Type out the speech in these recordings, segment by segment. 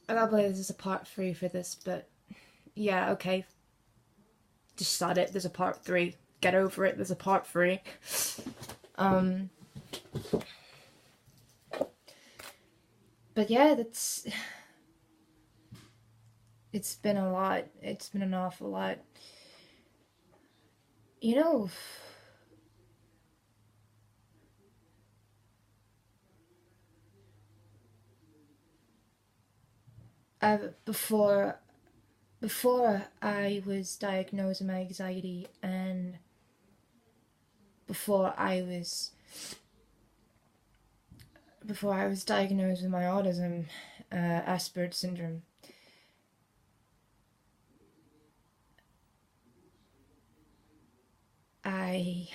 Probably there's a part three for this, but yeah, okay. Just said it. There's a part three. Get over it. There's a part three. Um, but yeah, that's. It's been a lot. It's been an awful lot. You know, before I was diagnosed with my anxiety, and before I was diagnosed with my autism, Asperger's syndrome, I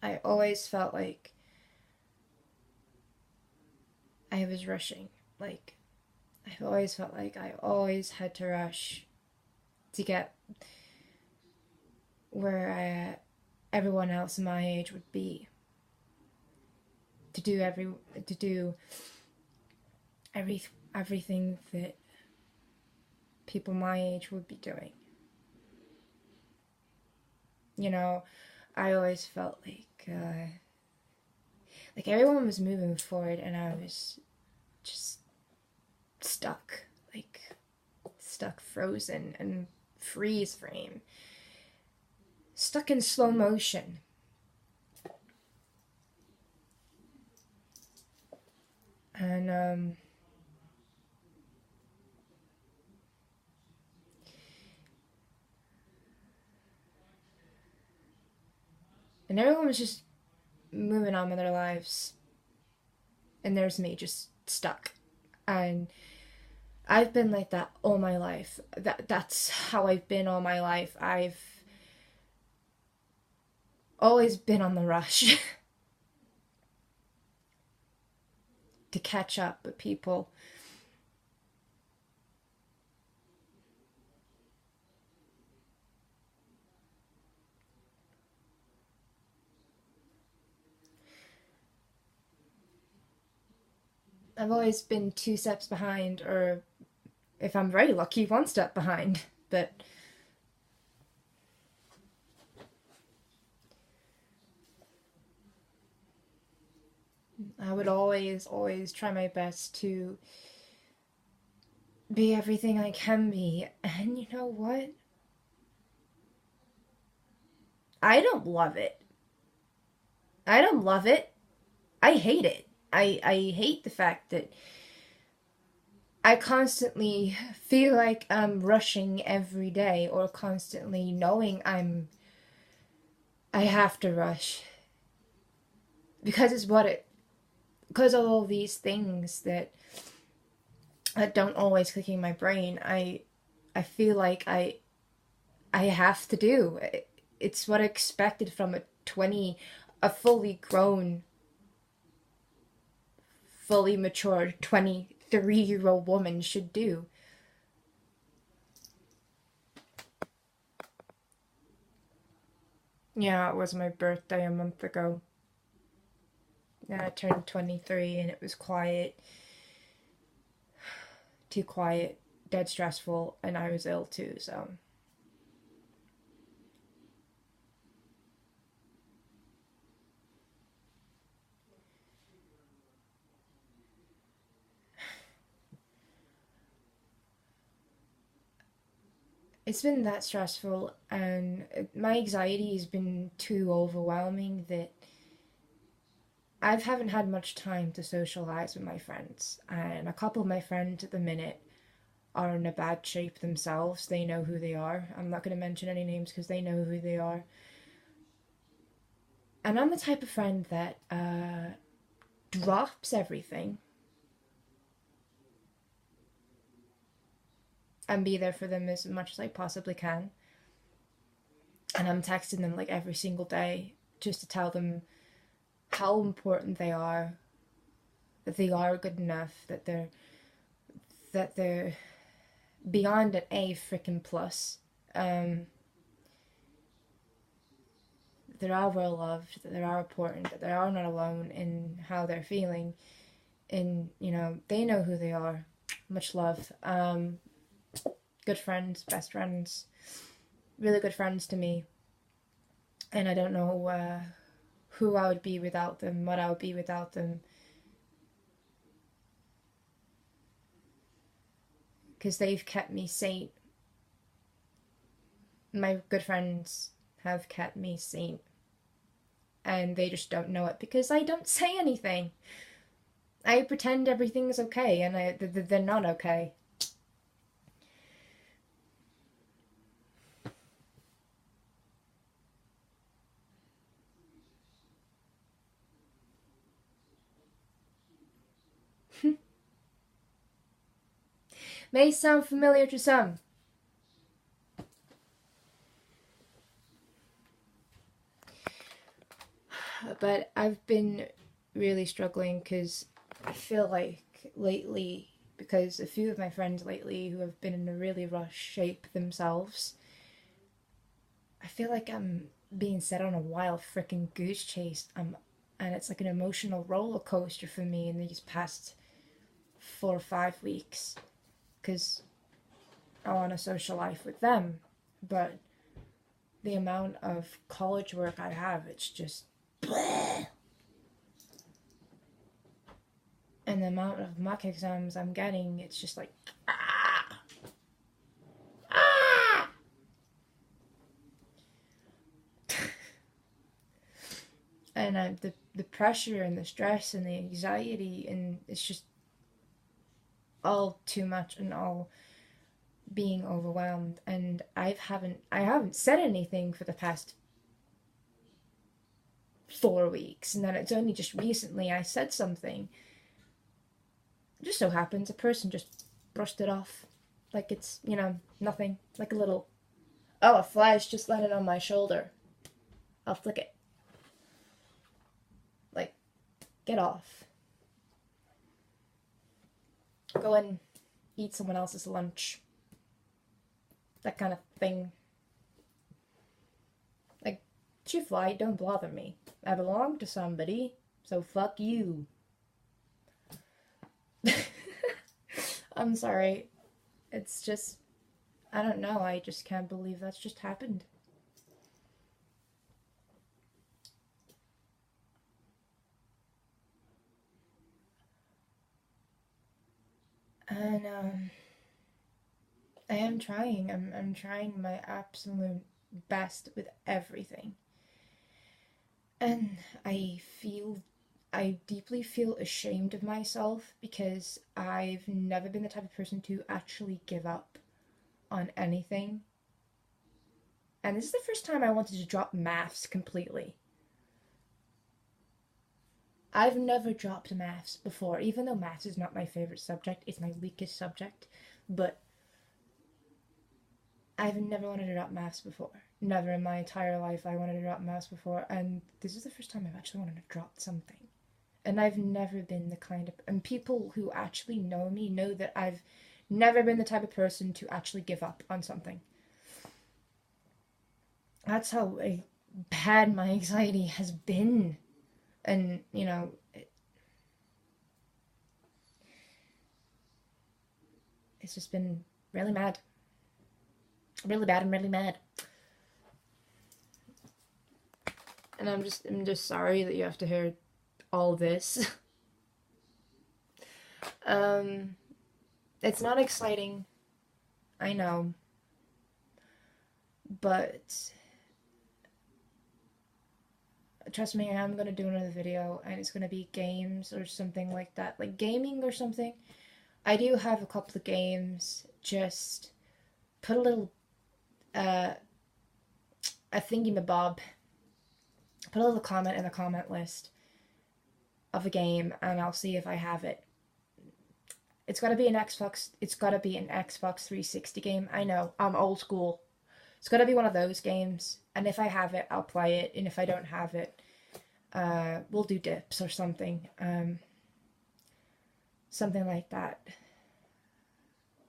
I always felt like I was rushing. Like I've always felt like I always had to rush to get where everyone else my age would be, to do every everything that people my age would be doing. You know, I always felt like everyone was moving forward and I was just stuck, like stuck, frozen, and freeze frame, stuck in slow motion. And everyone was just moving on with their lives, and there's me just stuck. And I've been like that all my life. That's how I've been all my life. I've always been on the rush to catch up with people. I've always been two steps behind, or if I'm very lucky, one step behind. But I would always try my best to be everything I can be. And you know what? I don't love it. I don't love it. I hate it. I hate the fact that I constantly feel like I'm rushing every day, or constantly knowing I have to rush, because it's what it because of all these things that don't always click in my brain. I feel like I have to do. It's what I expected from a fully grown, fully mature 23-year-old woman should do. Yeah, it was my birthday a month ago. Yeah, I turned 23 and it was quiet, too quiet, dead stressful, and I was ill too, so. It's been that stressful, and my anxiety has been too overwhelming that I haven't had much time to socialize with my friends. And a couple of my friends at the minute are in a bad shape themselves. They know who they are. I'm not going to mention any names because they know who they are. And I'm the type of friend that drops everything and be there for them as much as I possibly can. And I'm texting them like every single day just to tell them how important they are, that they are good enough, that they're beyond an A freaking plus. Um, that they are well loved, that they are important, that they are not alone in how they're feeling, and they know who they are. much love. Good friends, best friends, really good friends to me. And I don't know who I would be without them, what I would be without them. Because they've kept me sane. My good friends have kept me sane. And they just don't know it because I don't say anything. I pretend everything's okay, and they're not okay. May sound familiar to some. But I've been really struggling because I feel like lately, because a few of my friends lately who have been in a really rough shape themselves, I feel like I'm being set on a wild freaking goose chase. And it's like an emotional roller coaster for me in these past 4 or 5 weeks because I want a social life with them, but the amount of college work I have, it's just bleh. And the amount of mock exams I'm getting, it's just like ah, ah. And the pressure and the stress and the anxiety, and it's just all too much and all being overwhelmed. And I haven't said anything for the past 4 weeks, and then it's only just recently I said something. It just so happens a person just brushed it off like it's, nothing, like a little, oh, a fly's just landed on my shoulder, I'll flick it. Like, get off. Go and eat someone else's lunch. That kind of thing. Like, you fly, don't bother me. I belong to somebody, so fuck you. I'm sorry. It's just, I don't know. I just can't believe that's just happened. And I am trying. I'm trying my absolute best with everything. And I deeply feel ashamed of myself because I've never been the type of person to actually give up on anything. And this is the first time I wanted to drop maths completely. I've never dropped maths before, even though maths is not my favorite subject, it's my weakest subject. But I've never wanted to drop maths before. Never in my entire life I wanted to drop maths before, and this is the first time I've actually wanted to drop something. And I've never been the kind of, and people who actually know me know that I've never been the type of person to actually give up on something. That's how bad my anxiety has been. And, it's just been really mad. Really bad and really mad. And I'm just sorry that you have to hear all this. um, it's not exciting, I know, but trust me, I am gonna do another video, and it's gonna be games or something like that, like gaming or something. I do have a couple of games. Just put a little a thingy-mabob, put a little comment in the comment list of a game, and I'll see if I have it. It's gotta be an Xbox. It's gotta be an Xbox 360 game. I know, I'm old school. It's gotta be one of those games. And if I have it, I'll play it. And if I don't have it, we'll do dips or something. Something like that.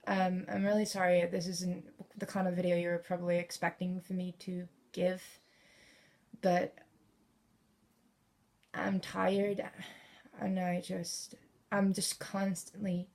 I'm really sorry this isn't the kind of video you're probably expecting for me to give, but I'm tired, and I'm just constantly